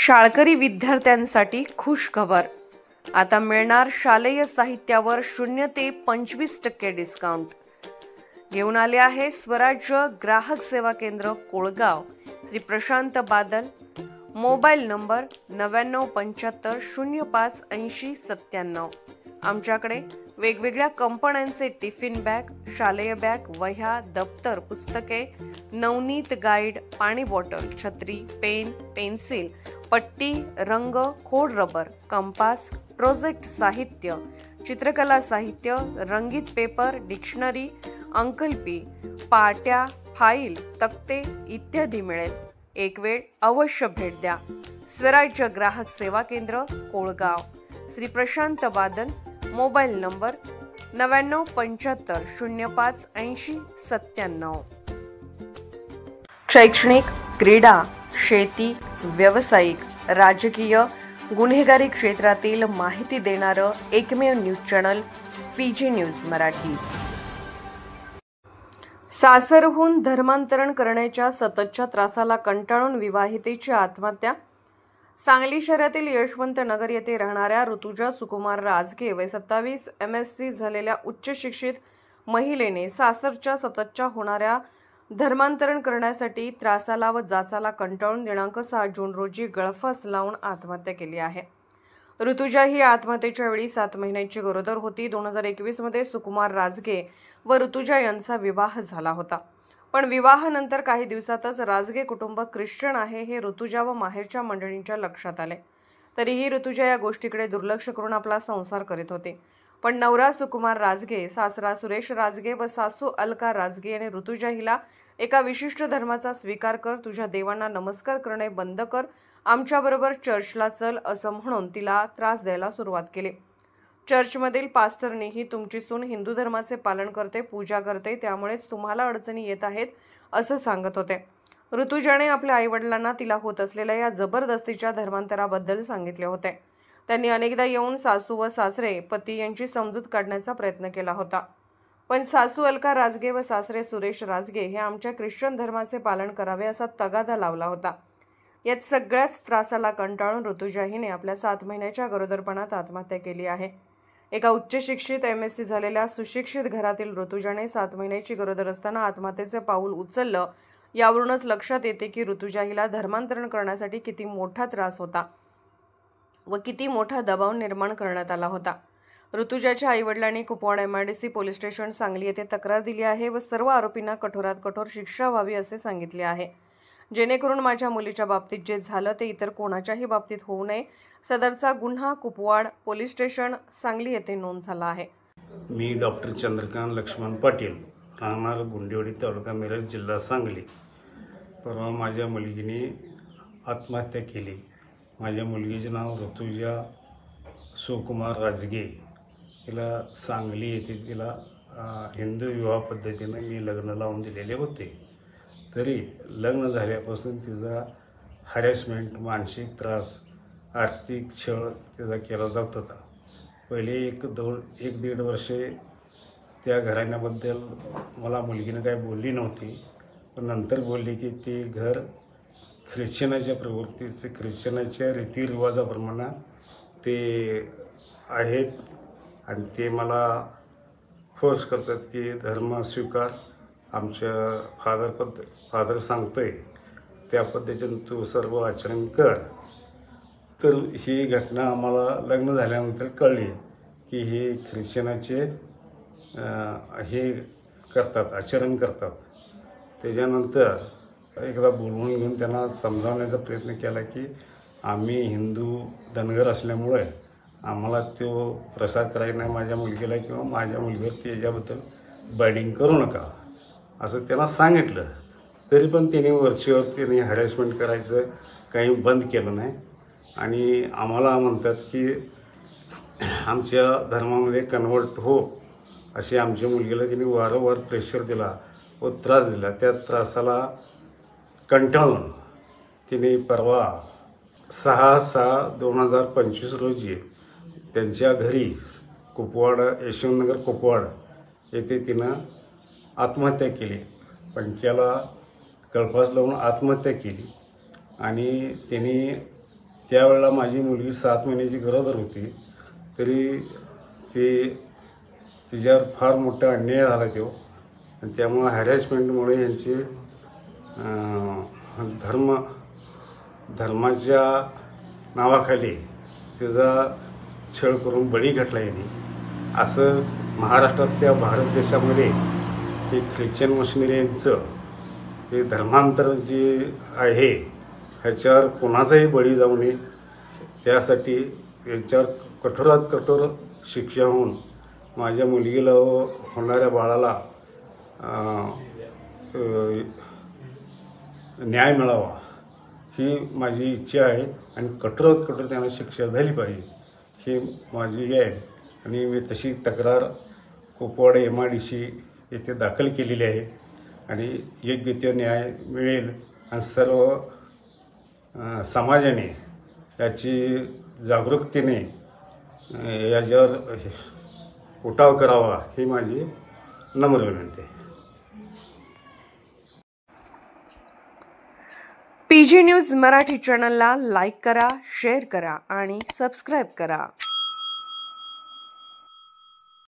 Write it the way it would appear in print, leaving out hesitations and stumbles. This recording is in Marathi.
शाळकरी विद्यार्थ्यांसाठी खुश खबर. आता मिळणार शालेय साहित्यावर 0 ते 25% डिस्काउंट. घेऊन आले आहे स्वराज्य ग्राहक सेवा केंद्र कोळगाव, श्री प्रशांत बादल. Mobile number 9975058097. आमच्याकडे वेगवेगळ्या कंपन्यांचे टिफिन बॅग, शालेय बॅग, वह्या, दप्तर, पुस्तके, नवनीत गाईड, पाणी बॉटल, छत्री, पेन, पेन्सिल, पट्टी, रंग, खोड रबर, कंपास, प्रोजेक्ट साहित्य, चित्रकला साहित्य, रंगीत पेपर, डिक्शनरी, अंकलिपी, पाट्या, फाईल, तक्ते इत्यादी मिळेल. एक वेळ अवश्य भेट द्या. स्वराज्य ग्राहक सेवा केंद्र कोळगाव, श्री प्रशांत बादल. Mobile number 9975058097. शैक्षणिक, क्रीडा, शेती, व्यावसायिक, राजकीय, गुन्हेगारी क्षेत्रातील माहिती देणारं एकमेव news channel PG news Marathi. सासरहून धर्मांतरण करण्याच्या सततच्या त्रासाला कंटाळून विवाहितेची आत्महत्या. सांगली शहरातील यशवंत नगर येथे राहणाऱ्या ऋतुजा सुकुमार राजगे वय 27 MSc झालेल्या उच्च शिक्षित महिलेने सासरच्या सततच्या होणाऱ्या धर्मांतरण करण्यासाठी त्रासाला व जाचाला कंटाळून दिनांक 6 जून रोजी गळफास लावून आत्महत्या केली आहे. ऋतुजा ही आत्महत्येच्या वेळी 7 महिन्यांची गरोदर होती. 2021 मध्ये सुकुमार राजगे व ऋतुजा यांचा विवाह झाला होता. पण विवाहानंतर काही दिवसातच राजगे कुटुंब ख्रिश्चन आहे हे ऋतुजा व माहेरच्या मंडळींच्या लक्षात आले. तरीही ऋतुजा या गोष्टीकडे दुर्लक्ष करून आपला संसार करीत होते. पण नवरा सुकुमार राजगे, सासरा सुरेश राजगे व सासू अलका राजगे यांनी ऋतुजा हिला एका विशिष्ट धर्माचा स्वीकार कर, तुझ्या देवांना नमस्कार करणे बंद कर, आमच्याबरोबर चर्चला चल असं म्हणून तिला त्रास द्यायला सुरुवात केली. चर्चमधील पास्टरनीही तुमची सून हिंदू धर्माचे पालन करते, पूजा करते, त्यामुळेच तुम्हाला अडचणी येत आहेत असं सांगत होते. ऋतुजाने आपल्या आईवडिलांना तिला होत असलेल्या या जबरदस्तीच्या धर्मांतराबद्दल सांगितले होते. त्यांनी अनेकदा येऊन सासू व सासरे पती यांची समजूत काढण्याचा प्रयत्न केला होता. पण सासू अलका राजगे व सासरे सुरेश राजगे हे आमच्या ख्रिश्चन धर्माचे पालन करावे असा तगादा लावला होता. यात सगळ्याच त्रासाला कंटाळून ऋतुजा हिने आपल्या 7 महिन्याच्या गरोदरपणात आत्महत्या केली आहे. एका उच्च शिक्षित MSc झालेल्या सुशिक्षित घरातील ऋतुजाने 7 महिन्याची गरोदर असताना आत्महत्येचे पाऊल उचललं. यावरूनच लक्षात येते की ऋतुजा हिला धर्मांतरण करण्यासाठी किती मोठा त्रास होता व किती मोठा दबाव निर्माण करण्यात आला होता. ऋतुजाच्या आईवडिलांनी Kupwad MIDC police station Sangli येथे तक्रार दिली आहे व सर्व आरोपींना कठोरात कठोर शिक्षा व्हावी असे सांगितले आहे, जेणेकरून माझ्या मुलीच्या बाबतीत जे झालं ते इतर कोणाच्याही बाबतीत होऊ नये. सदरचा गुन्हा कुपवाड पोलीस स्टेशन सांगली येथे नोंद झाला आहे. मी डॉक्टर चंद्रकांत लक्ष्मण पाटील, राहणार गुंडेवाडी तालुका मिरज जिल्हा सांगली. परवा माझ्या मुलगीने आत्महत्या केली. माझ्या मुलगीचे नाव ऋतुजा सुकुमार राजगे. तिला सांगली येथे तिला हिंदू विवाह पद्धतीने मी लग्न लावून दिलेले होते. तरी लग्न झाल्यापासून तिचा हॅरेसमेंट, मानसिक त्रास, आर्थिक छळ तिचा केला जात होता. पहिले 1-1.5 वर्षे त्या घराण्याबद्दल मला मुलगीनं काही बोलली नव्हती. पण नंतर बोलली की ते घर ख्रिश्चनाच्या प्रवृत्तीचे, ख्रिश्चनाच्या रीतिरिवाजाप्रमाणे ते आहेत आणि ते मला फोर्स करतात की धर्म स्वीकार, आमच्या फादर सांगतोय त्या पद्धतीने तू सर्व आचरण कर. तर ही घटना आम्हाला लग्न झाल्यानंतर कळली की हे ख्रिश्चनाचे हे करतात, आचरण करतात. त्याच्यानंतर एकदा बोलवून घेऊन त्यांना समजावण्याचा प्रयत्न केला की आम्ही हिंदू धनगर असल्यामुळे आम्हाला तो प्रसार करायचा नाही माझ्या मुलगीला, किंवा माझ्या मुलगीवर त्याच्याबद्दल बायडिंग करू नका असं त्यांना सांगितलं. तरी पण त्यांनी वरचीवर त्यांनी हॅरेसमेंट करायचं काही बंद केलं नाही. आणि आम्हाला म्हणतात की आमच्या धर्मामध्ये कन्वर्ट हो अशी आमच्या मुलगीला त्यांनी वारंवार प्रेशर दिला व त्रास दिला. त्या त्रासाला कंटाळून तिने परवा 6/6/2025 रोजी त्यांच्या घरी कुपवाड, यशवंतनगर कुपवाड येथे तिनं आत्महत्या केली. पंख्याला गळफास लावून आत्महत्या केली. आणि त्यांनी त्यावेळेला माझी मुलगी 7 महिन्याची गरोदर होती. तरी तिच्यावर फार मोठा अन्याय झाला तो, आणि त्यामुळं हॅरॅसमेंटमुळे यांची धर्माच्या नावाखाली तिचा छळ करून बळी घातला यांनी. असं महाराष्ट्रातल्या भारत देशामध्ये हे ख्रिश्चन मिशनरींचं हे धर्मांतर जे आहे ह्याच्यावर कोणाचाही बळी जाऊ नये, त्यासाठी यांच्यावर कठोरात कठोर शिक्षा होऊन माझ्या मुलगीला होणाऱ्या बाळाला न्याय मिळावा ही माझी इच्छा आहे, आणि कठोरात कठोर त्यांना शिक्षा झाली पाहिजे ही माझी आहे. आणि मी तशी तक्रार कुपवाड MIDC येथे दाखल केलेली आहे, आणि योग्य तो न्याय मिळेल, आणि सर्व समाजाने याची जागरूकतेने याच्यावर उठाव करावा ही माझी नम्र विनंती आहे. PG न्यूज मराठी चॅनलला लाईक करा, शेअर करा आणि सबस्क्राईब करा.